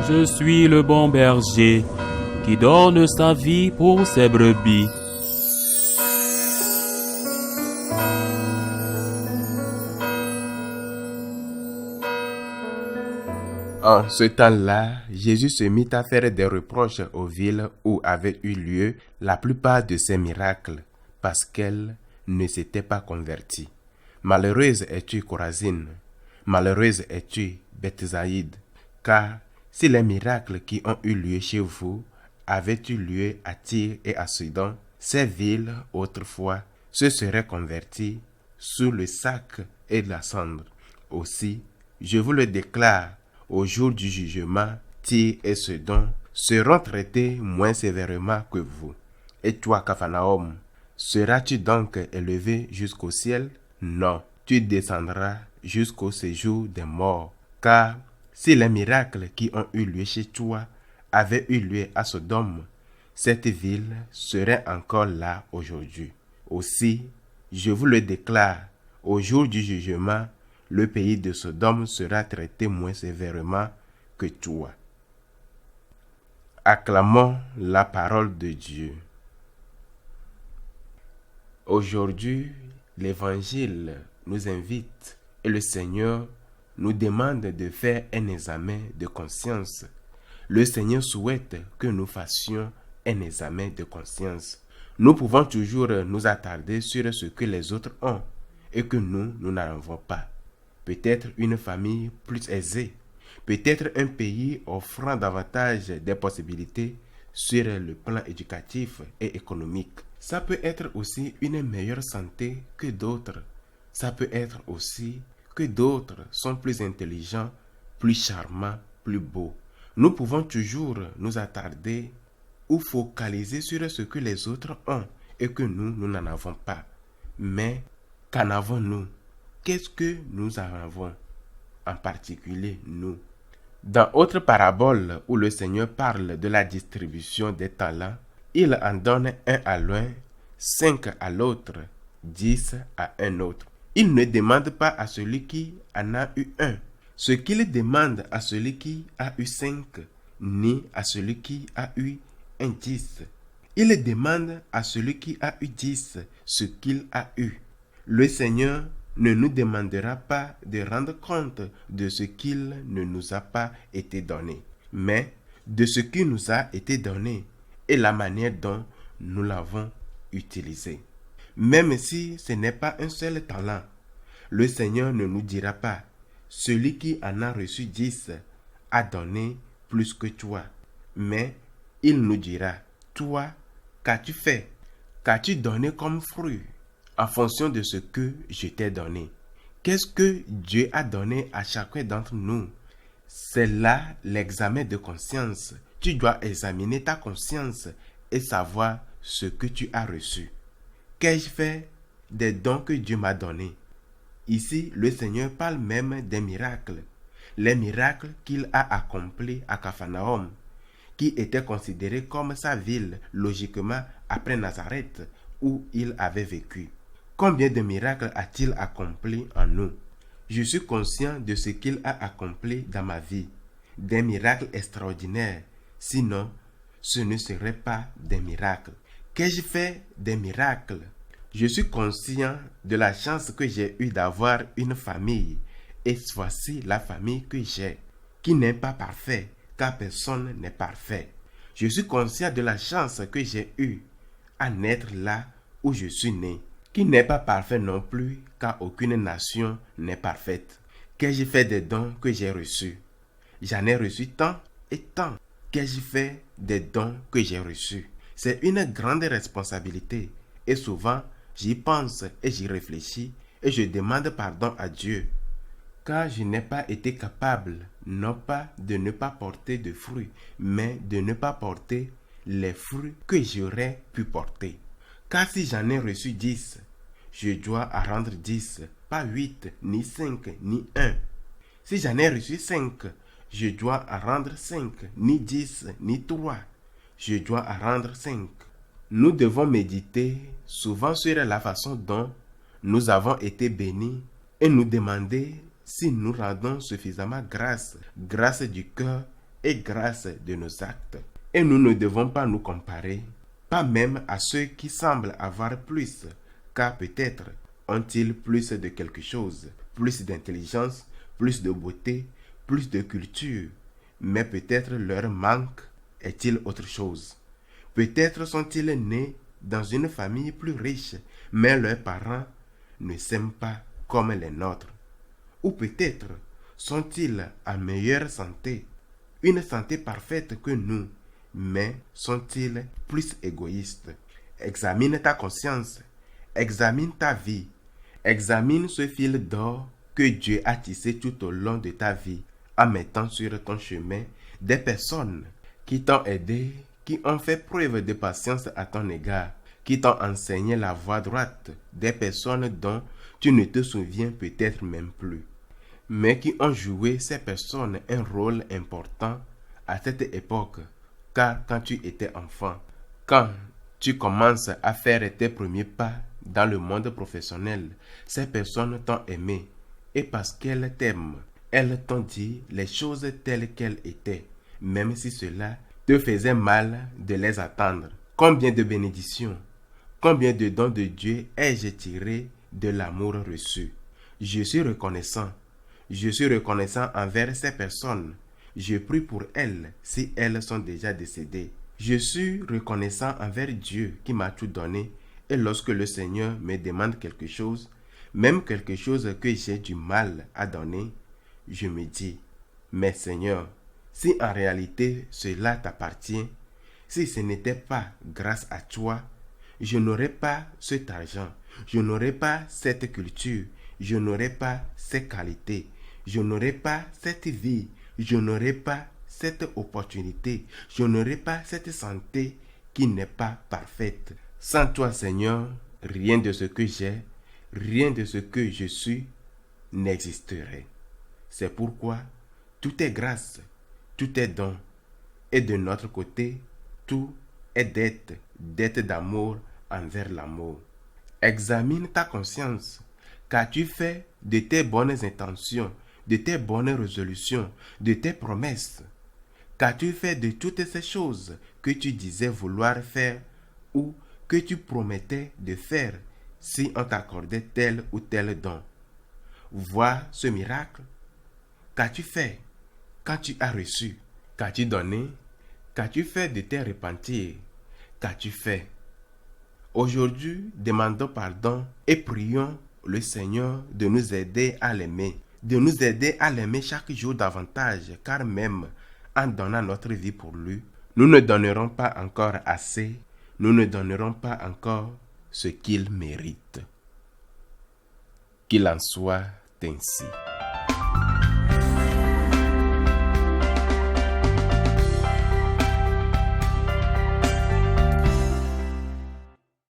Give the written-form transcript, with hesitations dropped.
Je suis le bon berger qui donne sa vie pour ses brebis. En ce temps-là, Jésus se mit à faire des reproches aux villes où avaient eu lieu la plupart de ces miracles, parce qu'elles ne s'étaient pas converties. Malheureuse es-tu, Chorazine, malheureuse es-tu, Bethsaïde, car si les miracles qui ont eu lieu chez vous avaient eu lieu à Tyr et à Sidon, ces villes, autrefois, se seraient converties sous le sac et la cendre. Aussi, je vous le déclare, au jour du jugement, Tyr et Sidon seront traités moins sévèrement que vous. Et toi, Capharnaüm, seras-tu donc élevé jusqu'au ciel? Non, tu descendras jusqu'au séjour des morts. Car si les miracles qui ont eu lieu chez toi avaient eu lieu à Sodome, cette ville serait encore là aujourd'hui. Aussi, je vous le déclare, au jour du jugement, le pays de Sodome sera traité moins sévèrement que toi. Acclamons la parole de Dieu. Aujourd'hui, l'Évangile nous invite et le Seigneur nous demande de faire un examen de conscience. Le Seigneur souhaite que nous fassions un examen de conscience. Nous pouvons toujours nous attarder sur ce que les autres ont et que nous n'en avons pas. Peut-être une famille plus aisée, peut-être un pays offrant davantage des possibilités sur le plan éducatif et économique. Ça peut être aussi une meilleure santé que d'autres. Ça peut être aussi que d'autres sont plus intelligents, plus charmants, plus beaux. Nous pouvons toujours nous attarder ou focaliser sur ce que les autres ont et que nous n'en avons pas. Mais qu'en avons-nous? Qu'est-ce que nous en avons? En particulier, nous. Dans autre parabole où le Seigneur parle de la distribution des talents, il en donne un à l'un, 5 à l'autre, 10 à un autre. Il ne demande pas à celui qui en a eu un ce qu'il demande à celui qui a eu 5, ni à celui qui a eu un 10. Il demande à celui qui a eu 10 ce qu'il a eu. Le Seigneur ne nous demandera pas de rendre compte de ce qu'il ne nous a pas été donné, mais de ce qui nous a été donné et la manière dont nous l'avons utilisé. Même si ce n'est pas un seul talent, le Seigneur ne nous dira pas « Celui qui en a reçu 10 a donné plus que toi », mais il nous dira « Toi, qu'as-tu fait? Qu'as-tu donné comme fruit en fonction de ce que je t'ai donné ?» Qu'est-ce que Dieu a donné à chacun d'entre nous? C'est là l'examen de conscience. Tu dois examiner ta conscience et savoir ce que tu as reçu. Qu'ai-je fait des dons que Dieu m'a donnés? Ici, le Seigneur parle même des miracles. Les miracles qu'il a accomplis à Capharnaüm, qui était considéré comme sa ville, logiquement après Nazareth, où il avait vécu. Combien de miracles a-t-il accompli en nous? Je suis conscient de ce qu'il a accompli dans ma vie. Des miracles extraordinaires. Sinon, ce ne serait pas des miracles. Qu'ai-je fait des miracles? Je suis conscient de la chance que j'ai eue d'avoir une famille. Et voici la famille que j'ai, qui n'est pas parfaite, car personne n'est parfait. Je suis conscient de la chance que j'ai eue à naître là où je suis né, qui n'est pas parfait non plus, car aucune nation n'est parfaite. Qu'ai-je fait des dons que j'ai reçus? J'en ai reçu tant et tant. Qu'ai-je fait des dons que j'ai reçus? C'est une grande responsabilité et souvent j'y pense et j'y réfléchis et je demande pardon à Dieu, car je n'ai pas été capable, non pas de ne pas porter de fruits, mais de ne pas porter les fruits que j'aurais pu porter. Car si j'en ai reçu 10, je dois en rendre 10, pas 8, ni 5, ni 1. Si j'en ai reçu 5, je dois en rendre 5, ni 10, ni 3. Je dois en rendre 5. Nous devons méditer souvent sur la façon dont nous avons été bénis et nous demander si nous rendons suffisamment grâce du cœur et grâce de nos actes. Et nous ne devons pas nous comparer, pas même à ceux qui semblent avoir plus, car peut-être ont-ils plus de quelque chose, plus d'intelligence, plus de beauté, plus de culture, mais peut-être leur manque est-il autre chose. Peut-être sont-ils nés dans une famille plus riche, mais leurs parents ne s'aiment pas comme les nôtres. Ou peut-être sont-ils en meilleure santé, une santé parfaite que nous, mais sont-ils plus égoïstes? Examine ta conscience, examine ta vie, examine ce fil d'or que Dieu a tissé tout au long de ta vie en mettant sur ton chemin des personnes qui t'ont aidé, qui ont fait preuve de patience à ton égard, qui t'ont enseigné la voie droite, des personnes dont tu ne te souviens peut-être même plus, mais qui ont joué ces personnes un rôle important à cette époque, car quand tu étais enfant, quand tu commences à faire tes premiers pas dans le monde professionnel, ces personnes t'ont aimé, et parce qu'elles t'aiment, elles t'ont dit les choses telles qu'elles étaient, même si cela te faisait mal de les attendre. Combien de bénédictions, combien de dons de Dieu ai-je tiré de l'amour reçu? Je suis reconnaissant envers ces personnes. Je prie pour elles si elles sont déjà décédées. Je suis reconnaissant envers Dieu qui m'a tout donné, et lorsque le Seigneur me demande quelque chose, même quelque chose que j'ai du mal à donner, je me dis, mais Seigneur, si en réalité cela t'appartient, si ce n'était pas grâce à toi, je n'aurais pas cet argent, je n'aurais pas cette culture, je n'aurais pas ces qualités, je n'aurais pas cette vie, je n'aurais pas cette opportunité, je n'aurais pas cette santé qui n'est pas parfaite. Sans toi, Seigneur, rien de ce que j'ai, rien de ce que je suis n'existerait. C'est pourquoi tout est grâce, tout est don, et de notre côté, tout est dette d'amour envers l'amour. Examine ta conscience, qu'as-tu fait de tes bonnes intentions, de tes bonnes résolutions, de tes promesses? Qu'as-tu fait de toutes ces choses que tu disais vouloir faire ou que tu promettais de faire si on t'accordait tel ou tel don? Vois ce miracle. Qu'as-tu fait quand tu as reçu? Qu'as-tu donné? Qu'as-tu fait de tes repentirs? Qu'as-tu fait? Aujourd'hui, demandons pardon et prions le Seigneur de nous aider à l'aimer, de nous aider à l'aimer chaque jour davantage, car même en donnant notre vie pour lui, nous ne donnerons pas encore assez, nous ne donnerons pas encore ce qu'il mérite. Qu'il en soit ainsi.